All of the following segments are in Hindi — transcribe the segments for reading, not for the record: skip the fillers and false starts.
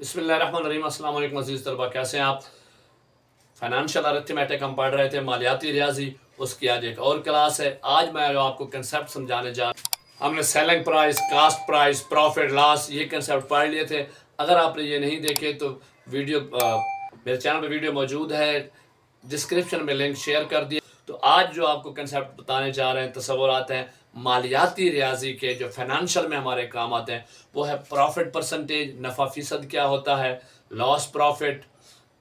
बिस्मिल्लाहिर्रहमानिर्रहीम। अस्सलाम वालेकुम अज़ीज़ तलबा, कैसे हैं आप। फाइनेंशियल अरिथमेटिक हम पढ़ रहे थे, मालियाती रियाजी, उसकी आज एक और क्लास है। आज मैं आपको कंसेप्ट समझाने जा रहा हूँ। हमने selling price, cost price, profit loss, ये कंसेप्ट पढ़ लिए थे। अगर आपने ये नहीं देखे तो वीडियो मेरे चैनल पर वीडियो मौजूद है, डिस्क्रिप्शन में लिंक शेयर कर दिया। तो आज जो आपको कंसेप्ट बताने जा रहे हैं, तसव्वुरात हैं मालियाती रियाजी के, जो फाइनेंशियल में हमारे काम आते हैं, वो है प्रॉफिट परसेंटेज, नफ़ा फ़ीसद क्या होता है, लॉस प्रॉफिट,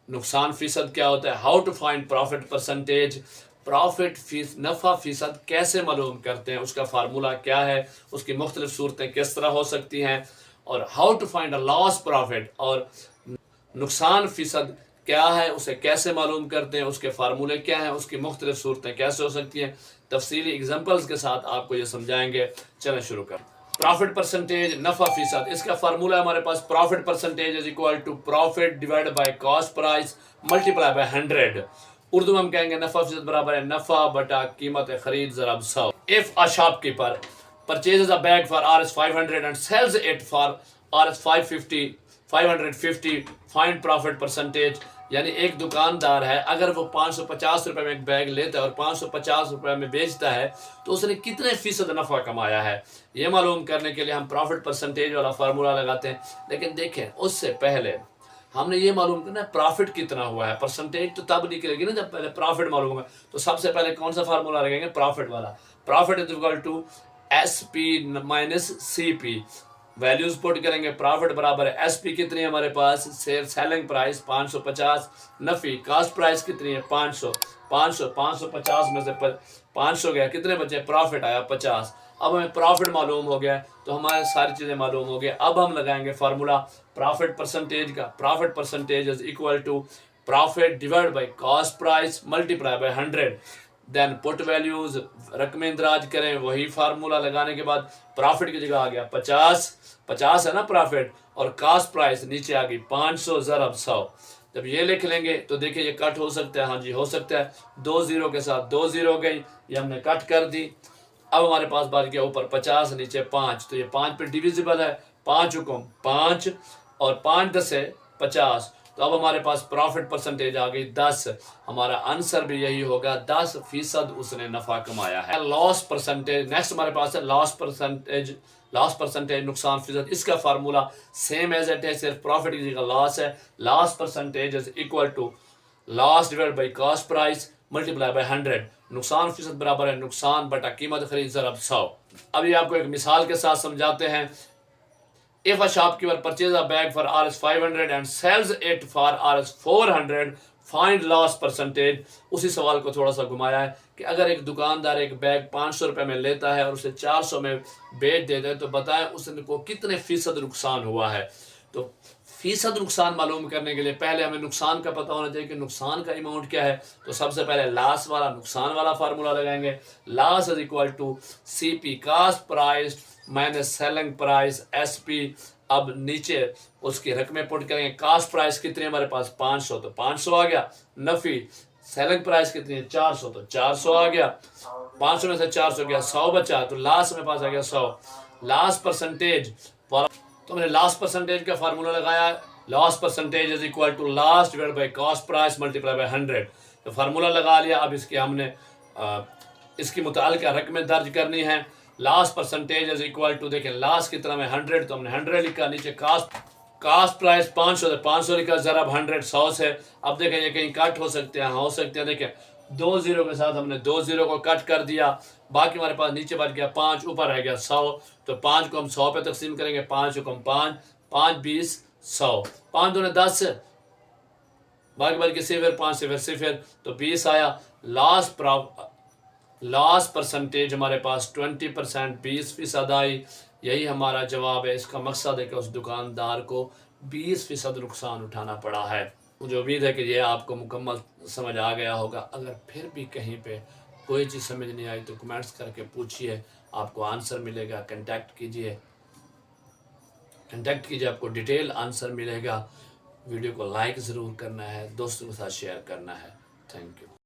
नुकसान फ़ीसद क्या होता है, how to find profit percentage, profit फीस नफ़ा फ़ीसद कैसे मालूम करते हैं, उसका फार्मूला क्या है, उसकी मुख्तलिफ सूरतें किस तरह हो सकती हैं, और how to find a loss profit, और नुकसान फ़ीसद क्या है, उसे कैसे मालूम करते हैं, उसके फार्मूले क्या हैं, उसकी मुख्तलिफ सूरतें कैसे हो सकती हैं। तफसीली एग्जाम्पल्स के साथ आपको ये समझाएंगे। चलें शुरू करें। प्रॉफिट परसेंटेज, नफ़ा फ़ीसद, इसका फार्मूला है हमारे पास। Profit percentage is equal to profit divide by cost price multiply by 100। Urdu में हम कहेंगे नफ़ा फ़ीसद बराबर है नफ़ा बटा कीमत खरीद ज़रब 100। If a shopkeeper purchases a bag for Rs 500 and sells it for Rs 550, find profit percentage. यानी एक दुकानदार है, अगर वो 550 रुपये में एक बैग लेता है और 550 रुपये में बेचता है, तो उसने कितने फ़ीसद नफ़ा कमाया है, ये मालूम करने के लिए हम प्रॉफिट परसेंटेज वाला फार्मूला लगाते हैं। लेकिन देखें, उससे पहले हमने ये मालूम करना है प्रॉफिट कितना हुआ है। परसेंटेज तो तब निकलेगी ना जब पहले प्रॉफिट मालूम होगा। तो सबसे पहले कौन सा फार्मूला लगाएंगे, प्रॉफिट वाला। Profit is equal to SP minus CP। Values put करेंगे। प्रॉफिट बराबर है SP कितनी है हमारे पास, सेलिंग प्राइस 550, नफी कास्ट प्राइस कितनी है 500, 550 में से 500 गया, कितने बचे, प्रॉफिट आया 50। अब हमें प्रॉफिट मालूम हो गया, तो हमारे सारी चीज़ें मालूम हो गई। अब हम लगाएंगे फार्मूला प्रॉफिट परसेंटेज का। Profit percentage is equal to profit divide by cost price multiply by 100। Then put values, रकमें इंदराज करें। वही फार्मूला लगाने के बाद प्रॉफिट की जगह आ गया 50 है ना प्रॉफिट, और कास्ट प्राइस नीचे आ गई 500 ज़रब 100। जब ये लिख लेंगे तो देखिए ये कट हो सकता है, हाँ जी हो सकता है। 2 ज़ीरो के साथ 2 ज़ीरो गई, ये हमने कट कर दी। अब हमारे पास बच गया ऊपर 50, नीचे 5, तो ये 5 पे डिविजिबल है। 5 हुक्म 5 और 5 10 है 50। तो अब हमारे पास प्रॉफिट परसेंटेज आ गई 10। हमारा आंसर भी यही होगा, 10% उसने नफा कमाया है। लॉस परसेंटेज नेक्स्ट हमारे पास है। लॉस परसेंटेज नुकसान फीसद, इसका फार्मूला सेम एज इट है, सिर्फ प्रॉफिट की जगह लॉस है। Loss percentage is equal to loss divide by cost price multiply by 100। नुकसान फीसद बराबर है नुकसान बटा कीमत खरीद ज़रब 100। अभी आपको एक मिसाल के साथ समझाते हैं। If a shopkeeper purchases a bag for Rs 500 and sells it for Rs 400, find loss percentage. उसी सवाल को थोड़ा सा घुमाया है कि अगर एक दुकानदार एक बैग 500 रुपये में लेता है और उसे 400 में बेच देता है, तो बताएं उसको कितने फ़ीसद नुकसान हुआ है। तो फ़ीसद नुकसान मालूम करने के लिए पहले हमें नुकसान का पता होना चाहिए कि नुकसान का अमाउंट क्या है। तो सबसे पहले लॉस वाला, नुकसान वाला फार्मूला लगाएंगे। Loss is equal to CP cost price minus selling price SP। अब नीचे उसकी रकमें पुट करेंगे। कास्ट प्राइस कितनी है हमारे पास 500, तो 500 आ गया। नफी सेलिंग प्राइस कितनी है 400, तो 400 आ गया। 500 में से 400 गया, 100 बचा, तो लास्ट में पास आ गया 100। लास्ट परसेंटेज, तो हमने लास्ट परसेंटेज का फार्मूला लगाया। Loss percentage is equal to loss divide by cost price multiply by 100। तो फार्मूला लगा लिया। अब इसकी हमने इसकी मुतालिका रकमें दर्ज करनी है। Loss percentage is equal to, देखें लास्ट की तरह में 100, तो हमने 100 लिखा। नीचे कास्ट प्राइस 500, तो 500 लिखा, ज़रब 100 100 से। अब देखें ये कहीं कट हो सकते हैं, हो सकते हैं। देखें 2 ज़ीरो के साथ हमने 2 ज़ीरो को कट कर दिया। बाकी हमारे पास नीचे बच गया 5, ऊपर रह गया 100। तो 5 को हम 100 पे तकसीम करेंगे। 5 हुक्म 5, 5 20 100, 5 दूने 10, बाकी बच के सिफर, 5 सिफर सिफर, तो 20 आया। लॉस परसेंटेज हमारे पास 20%, 20% आई। यही हमारा जवाब है। इसका मकसद है कि उस दुकानदार को 20% नुकसान उठाना पड़ा है। मुझे उम्मीद है कि ये आपको मुकम्मल समझ आ गया होगा। अगर फिर भी कहीं पे कोई चीज़ समझ नहीं आई तो कमेंट्स करके पूछिए, आपको आंसर मिलेगा। कांटेक्ट कीजिए, आपको डिटेल आंसर मिलेगा। वीडियो को लाइक ज़रूर करना है, दोस्तों के साथ शेयर करना है। Thank you.